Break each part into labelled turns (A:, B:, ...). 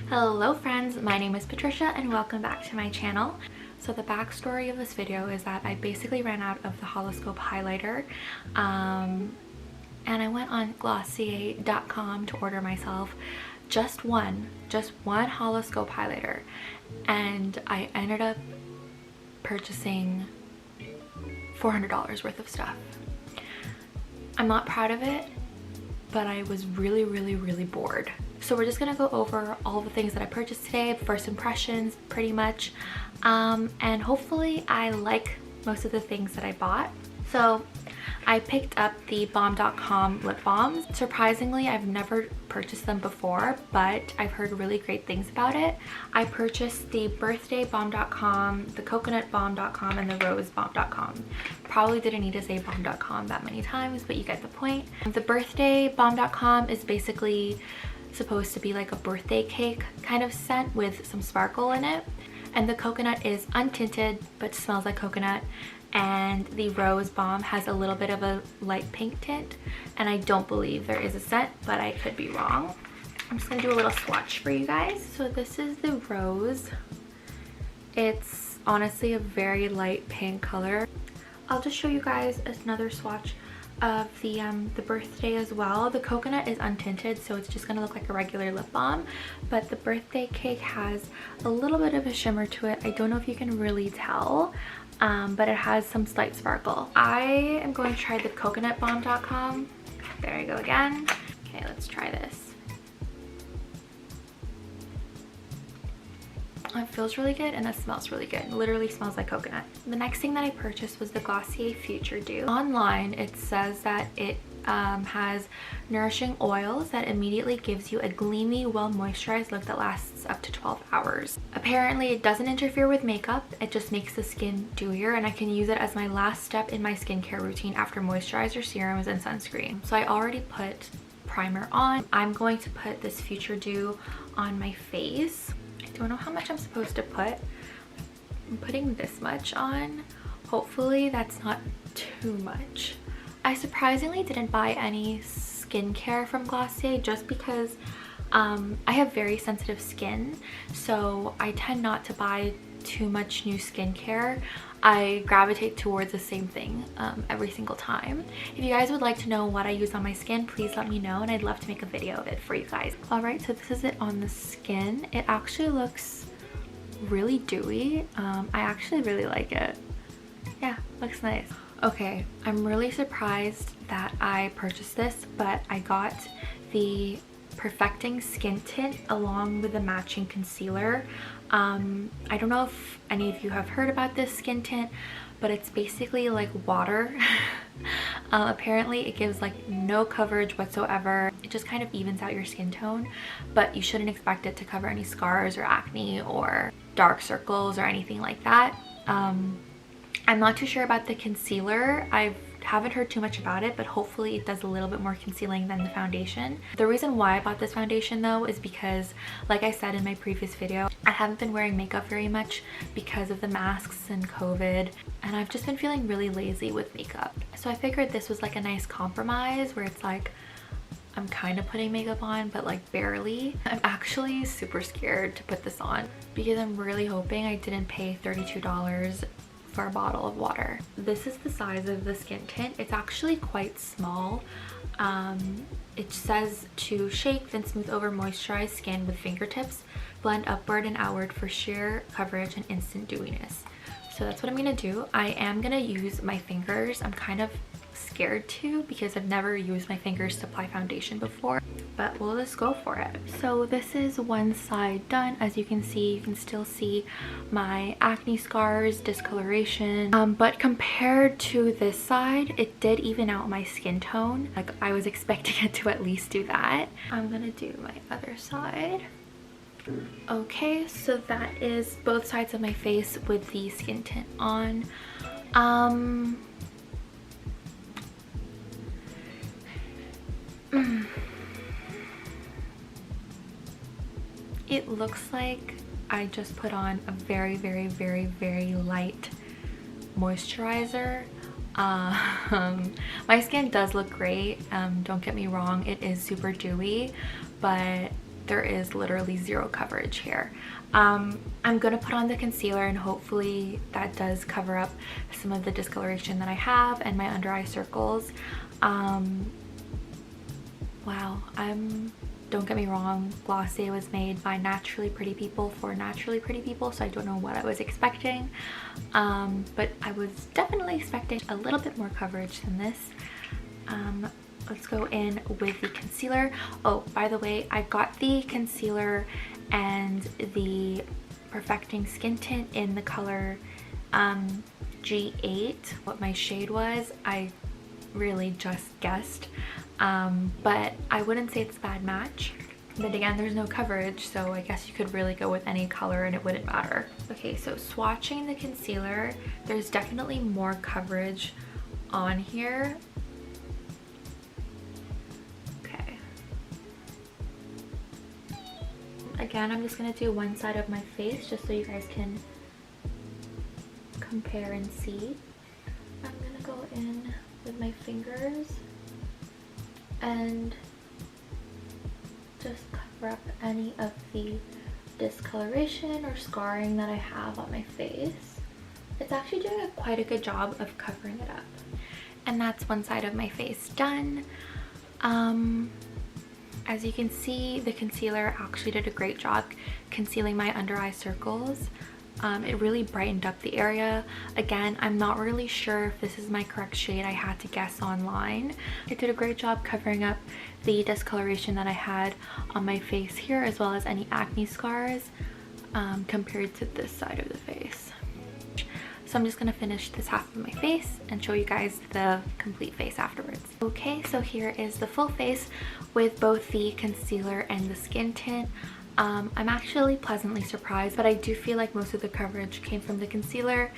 A: Hello friends, my name is Patricia and welcome back to my channel. So the backstory of this video is that I basically ran out of the Holoscope highlighter and I went on Glossier.com to order myself just one Holoscope highlighter, and I ended up purchasing $400 worth of stuff. I'm not proud of it, but I was really bored. So we're just gonna go over all the things that I purchased today, first impressions pretty much, and hopefully I like most of the things that I bought. So I picked up the Balm.com lip balms. Surprisingly, I've never purchased them before, but I've heard really great things about it. I purchased the Birthday Balm.com, the Coconut Balm.com, and the Rose Balm.com. Probably didn't need to say Balm.com that many times, but you get the point. The Birthday Balm.com is basically supposed to be like a birthday cake kind of scent with some sparkle in it. And the coconut is untinted but smells like coconut. And the Rose Balm has a little bit of a light pink tint, and I don't believe there is a scent, but I could be wrong. I'm just gonna do a little swatch for you guys. So this is the Rose. It's honestly a very light pink color. I'll just show you guys another swatch of the Birthday as well. The coconut is untinted, so it's just gonna look like a regular lip balm, but the Birthday cake has a little bit of a shimmer to it. I don't know if you can really tell, but it has some slight sparkle. I am going to try the Coconut Balm.com. There I go again. Okay, let's try this. It feels really good and it smells really good. It literally smells like coconut. The next thing that I purchased was the Glossier Future Dew. Online it says that it has nourishing oils that immediately gives you a gleamy, well moisturized look that lasts up to 12 hours. Apparently it doesn't interfere with makeup, it just makes the skin dewier, and I can use it as my last step in my skincare routine after moisturizer, serums, and sunscreen. So I already put primer on. I'm going to put this Future Dew on my face. I don't know how much I'm supposed to put. I'm putting this much on. Hopefully that's not too much. I surprisingly didn't buy any skincare from Glossier just because I have very sensitive skin, so I tend not to buy too much new skincare. I gravitate towards the same thing every single time. If you guys would like to know what I use on my skin, please let me know and I'd love to make a video of it for you guys. Alright, so this is it on the skin. It actually looks really dewy. I actually really like it. Yeah, looks nice. Okay, I'm really surprised that I purchased this, but I got the Perfecting Skin Tint along with the matching concealer. I don't know if any of you have heard about this skin tint, but it's basically like water. Apparently it gives like no coverage whatsoever. It just kind of evens out your skin tone, but you shouldn't expect it to cover any scars or acne or dark circles or anything like that. I'm not too sure about the concealer. I haven't heard too much about it, but hopefully it does a little bit more concealing than the foundation. The reason why I bought this foundation though is because, like I said in my previous video, I haven't been wearing makeup very much because of the masks and COVID, and I've just been feeling really lazy with makeup. So I figured this was like a nice compromise where it's like I'm kind of putting makeup on, but like barely. I'm actually super scared to put this on because I'm really hoping I didn't pay $32 for a bottle of water. This is the size of the skin tint. It's actually quite small. It says to shake, then smooth over moisturized skin with fingertips, blend upward and outward for sheer coverage and instant dewiness. So that's what I'm gonna do. I am gonna use my fingers. I'm kind of scared to because I've never used my fingers to apply foundation before, but we'll just go for it. So this is one side done. As you can see, you can still see my acne scars, discoloration, but compared to this side, it did even out my skin tone. Like I was expecting it to at least do that. I'm gonna do my other side. Okay, so that is both sides of my face with the skin tint on. It looks like I just put on a very light moisturizer, My skin does look great, don't get me wrong, it is super dewy, but there is literally zero coverage here. I'm gonna put on the concealer and hopefully that does cover up some of the discoloration that I have and my under eye circles. Wow, don't get me wrong, Glossier was made by naturally pretty people for naturally pretty people, so I don't know what I was expecting, but I was definitely expecting a little bit more coverage than this. Let's go in with the concealer. Oh, by the way, I got the concealer and the Perfecting Skin Tint in the color G8. What my shade was, I really just guessed, but I wouldn't say it's a bad match. But again, there's no coverage, so I guess you could really go with any color and it wouldn't matter. Okay, so swatching the concealer, there's definitely more coverage on here. Okay. Again, I'm just gonna do one side of my face just so you guys can compare and see. I'm gonna go in with my fingers and just cover up any of the discoloration or scarring that I have on my face. It's actually doing quite a good job of covering it up. And that's one side of my face done. As you can see, the concealer actually did a great job concealing my under eye circles. It really brightened up the area. Again, I'm not really sure if this is my correct shade. I had to guess online. It did a great job covering up the discoloration that I had on my face here, as well as any acne scars compared to this side of the face. So I'm just gonna finish this half of my face and show you guys the complete face afterwards. Okay, so here is the full face with both the concealer and the skin tint. I'm actually pleasantly surprised, but I do feel like most of the coverage came from the concealer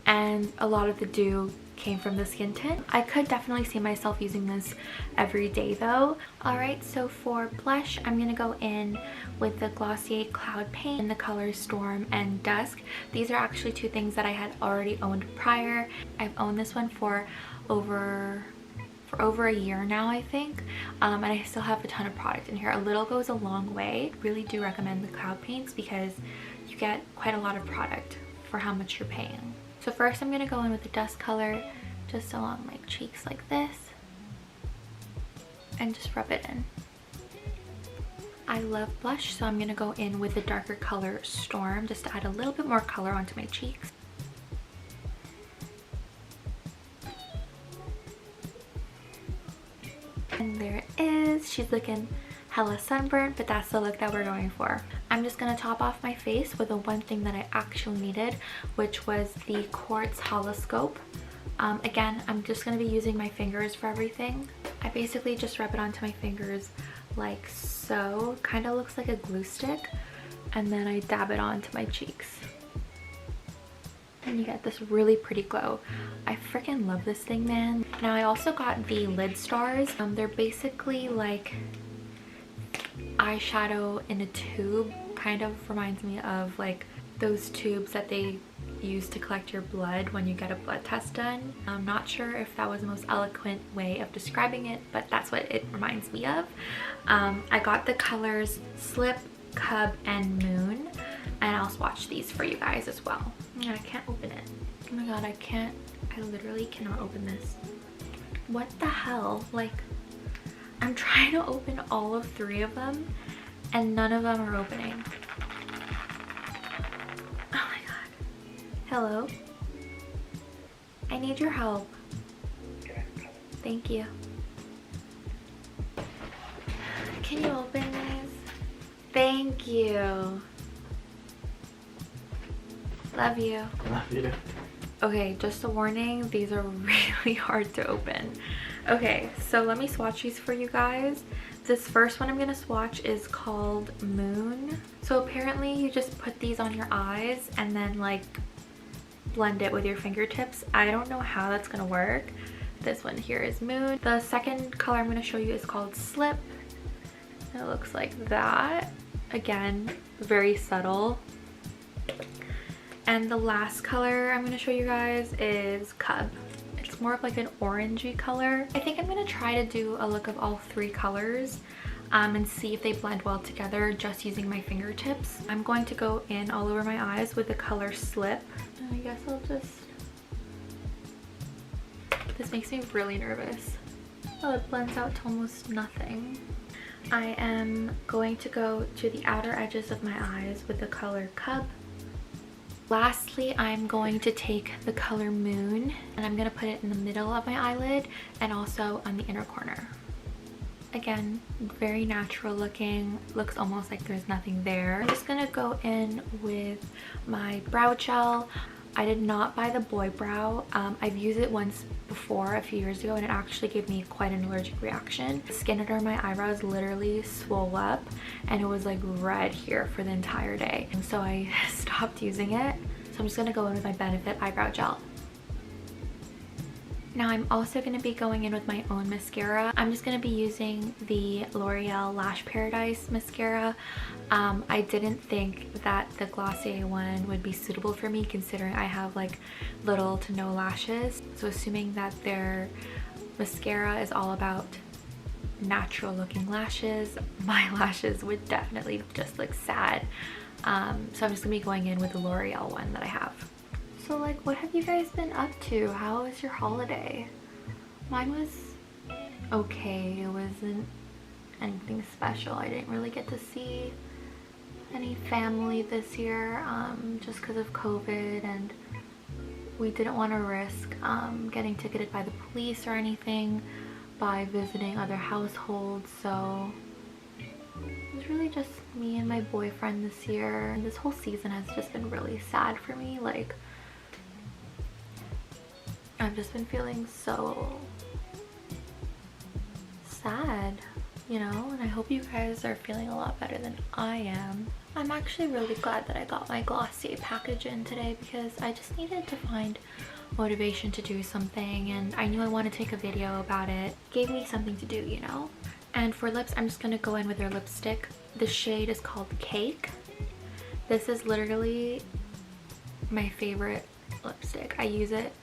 A: and a lot of the dew came from the skin tint. I could definitely see myself using this every day though. Alright, so for blush, I'm gonna go in with the Glossier Cloud Paint in the colors Storm and Dusk. These are actually two things that I had already owned prior. I've owned this one for over a year now, I think, and I still have a ton of product in here. A little goes a long way. Really do recommend the cloud paints because you get quite a lot of product for how much you're paying. So first I'm going to go in with the dust color just along my cheeks like this and just rub it in. I love blush, so I'm going to go in with the darker color Storm just to add a little bit more color onto my cheeks. And there it is. She's looking hella sunburned, but that's the look that we're going for. I'm just gonna top off my face with the one thing that I actually needed, which was the Quartz Holoscope. Again, I'm just gonna be using my fingers for everything. I basically just rub it onto my fingers like so. Kind of looks like a glue stick, and then I dab it onto my cheeks. And you get this really pretty glow. I freaking love this thing, man. Now I also got the lid stars. They're basically like eyeshadow in a tube. Kind of reminds me of like those tubes that they use to collect your blood when you get a blood test done. I'm not sure if that was the most eloquent way of describing it, but that's what it reminds me of. I got the colors Slip, Cub, and Moon, and I'll swatch these for you guys as well. I can't open it. Oh my god, I literally cannot open this. What the hell? Like, I'm trying to open all of 3 of them and none of them are opening. Oh my god. Hello? I need your help. Thank you. Can you open these? Thank you. Love you.
B: Love you.
A: Okay, just a warning, these are really hard to open. Okay, so let me swatch these for you guys. This first one I'm gonna swatch is called Moon. So apparently you just put these on your eyes and then like blend it with your fingertips. I don't know how that's gonna work. This one here is Moon. The second color I'm gonna show you is called Slip. It looks like that. Again, very subtle. And the last color I'm going to show you guys is Cub. It's more of like an orangey color. I think I'm gonna try to do a look of all 3 colors and see if they blend well together just using my fingertips. I'm going to go in all over my eyes with the color Slip. And I guess I'll just... This makes me really nervous. Oh, it blends out to almost nothing. I am going to go to the outer edges of my eyes with the color Cub. Lastly, I'm going to take the color Moon and I'm going to put it in the middle of my eyelid and also on the inner corner. Again, very natural looking, looks almost like there's nothing there. I'm just going to go in with my brow gel. I did not buy the Boy Brow. I've used it once before a few years ago and it actually gave me quite an allergic reaction. The skin under my eyebrows literally swole up and it was like red here for the entire day. And so I stopped using it. So I'm just gonna go in with my Benefit eyebrow gel. Now I'm also going to be going in with my own mascara. I'm just going to be using the L'Oreal Lash Paradise mascara. I didn't think that the Glossier one would be suitable for me considering I have like little to no lashes. So assuming that their mascara is all about natural looking lashes, my lashes would definitely just look sad. So I'm just going to be going in with the L'Oreal one that I have. So like, what have you guys been up to? How was your holiday? Mine was okay. It wasn't anything special. I didn't really get to see any family this year just because of COVID, and we didn't want to risk getting ticketed by the police or anything by visiting other households. So it was really just me and my boyfriend this year. And this whole season has just been really sad for me. Like, I've just been feeling so sad, you know, and I hope you guys are feeling a lot better than I am. I'm actually really glad that I got my Glossier package in today because I just needed to find motivation to do something, and I knew I wanted to take a video about it. It gave me something to do, you know. And for lips, I'm just gonna go in with their lipstick. The shade is called Cake. This is literally my favorite lipstick. I use it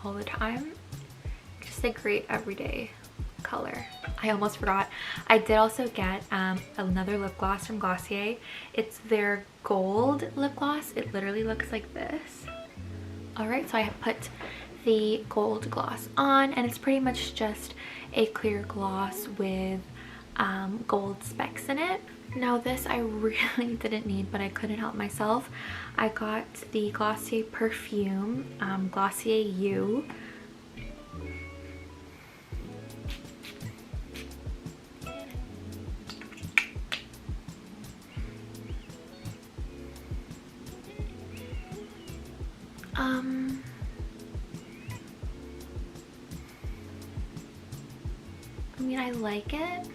A: all the time. Just a great everyday color. I almost forgot, I did also get another lip gloss from Glossier. It's their gold lip gloss. It literally looks like this. Alright, so I have put the gold gloss on, and it's pretty much just a clear gloss with gold specks in it. Now this I really didn't need, but I couldn't help myself. I got the Glossier perfume, Glossier You. I mean, I like it.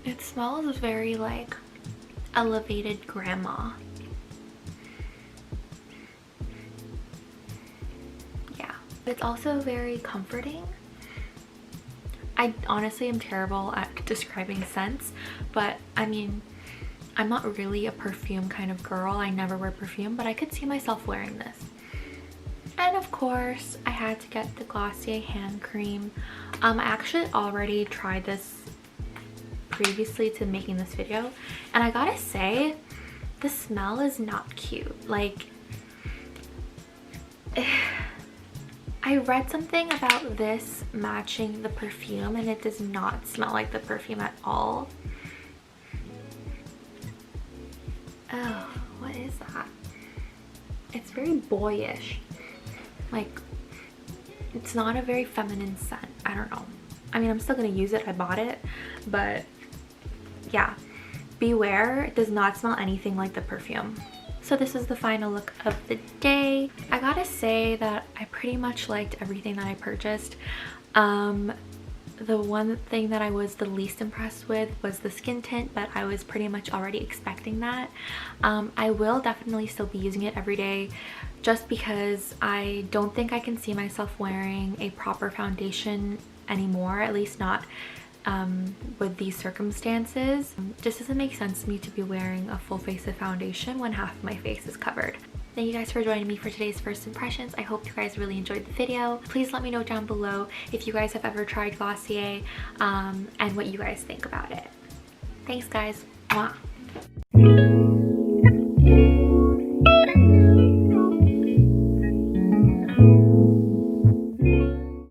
A: It smells very like elevated grandma. Yeah, it's also very comforting. I honestly am terrible at describing scents, but I mean, I'm not really a perfume kind of girl. I never wear perfume, but I could see myself wearing this. And of course, I had to get the Glossier hand cream. I actually already tried this previously to making this video, and I gotta say, the smell is not cute. Like, I read something about this matching the perfume, and it does not smell like the perfume at all. Oh, what is that? It's very boyish. Like, it's not a very feminine scent. I don't know. I mean, I'm still gonna use it. I bought it, but yeah, beware. It does not smell anything like the perfume. So this is the final look of the day. I gotta say that I pretty much liked everything that I purchased. The one thing that I was the least impressed with was the skin tint, but I was pretty much already expecting that. I will definitely still be using it every day just because I don't think I can see myself wearing a proper foundation anymore, at least not with these circumstances. It just doesn't make sense to me to be wearing a full face of foundation when half of my face is covered. Thank you guys for joining me for today's first impressions. I hope you guys really enjoyed the video. Please let me know down below if you guys have ever tried Glossier and what you guys think about it. Thanks guys. Mwah.